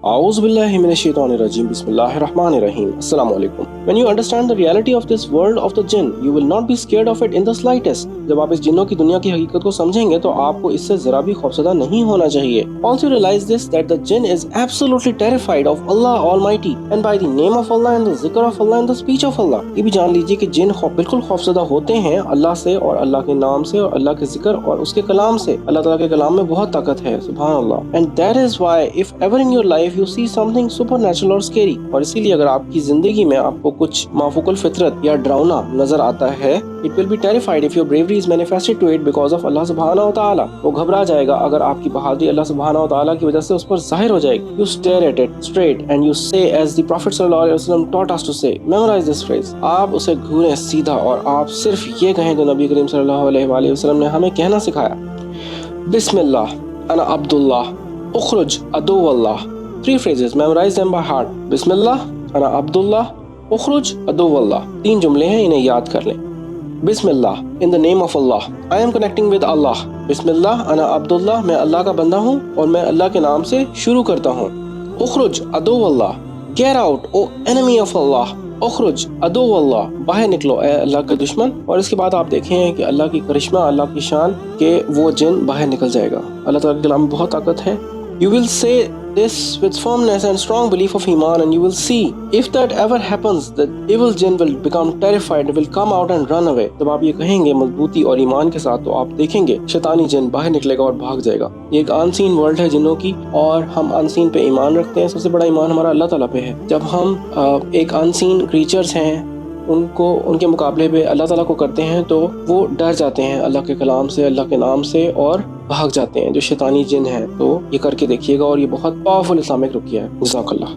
A'udhu billahi minash shaitanir rajim. Bismillahir rahmanir rahim. Assalamu alaikum. When you understand the reality of this world of the jinn, you will not be scared of it in the slightest. जब आप इस जिन्नों की दुनिया की हकीकत को समझेंगे तो आपको इससे जरा भी खौफजदा नहीं होना चाहिए. Also realize this that the jinn is absolutely terrified of Allah Almighty and by the name of Allah and the zikr of Allah and the speech of Allah. ये भी जान लीजिए कि जिन बिल्कुल खौफजदा होते हैं अल्लाह से और अल्लाह के नाम से और अल्लाह के जिक्र और उसके कलाम से. अल्लाह ताला के कलाम में बहुत ताकत है. सुभान अल्लाह. And that is why if ever in your life you see something supernatural or scary, और इसीलिए अगर आपकी जिंदगी में आपको कुछ माफूकुल फितरत या डरावना नजर आता है, it will be terrified if your bravery is manifested to it because of Allah subhanahu wa ta'ala. वो घबरा जाएगा अगर आपकी बहादुरी अल्लाह सुब्हानहू व तआला की वजह से उस पर जाहिर हो जाएगी. You stare at it straight and you say as the Prophet sallallahu alaihi wasallam taught us to say, memorize this phrase. आप उसे घूरें सीधा और आप सिर्फ ये कहें जो नबी करीम सल्लल्लाहु अलैहि वसल्लम ने हमें कहना सिखाया. बिस्मिल्लाह अना Abdullah उखरुज अदुवल्लाह. 3 phrases, memorize them by heart. बिस्मिल्लाह अना अब्दुल्लाह उखरुज अदुवल्लाह. 3 जुमले हैं, इन्हें याद कर लें. बिस्मिल्लाह, in the name of Allah, I am connecting with Allah. बिस्मिल्लाह अना अब्दुल्लाह, मैं अल्लाह का बंदा हूँ और मैं अल्लाह के नाम से शुरू करता हूँ. उखरुज अदुवल्लाह, get out o enemy of Allah. उखरुज अदुवल्लाह, बाहर निकलो ए अल्लाह का दुश्मन. और इसके बाद आप देखें कि अल्लाह की करिश्मा, अल्लाह की शान के वो जिन बाहर निकल जाएगा. अल्लाह ताला के कलाम में बहुत ताकत है. You will say this with firmness and strong belief of Iman, and you will see if that ever happens, the evil jinn will become terrified, will come out and run away. जब आप ये कहेंगे मजबूती और ईमान के साथ, तो आप देखेंगे शैतानी जिन बाहर निकलेगा और भाग जाएगा. ये एक अनसीन वर्ल्ड है जिन्नों की, और हम अनसीन पे ईमान रखते हैं. सबसे बड़ा ईमान हमारा अल्लाह ताला पे है. जब हम एक अनसीन क्रीचर्स हैं उनको उनके मुकाबले पे अल्लाह ताला को करते हैं तो वो डर जाते हैं अल्लाह के कलाम से, अल्लाह के नाम से, और भाग जाते हैं जो शैतानी जिन हैं. तो ये करके देखिएगा और ये बहुत पावरफुल इस्लामिक रुकिया है. जज़ाकल्लाह.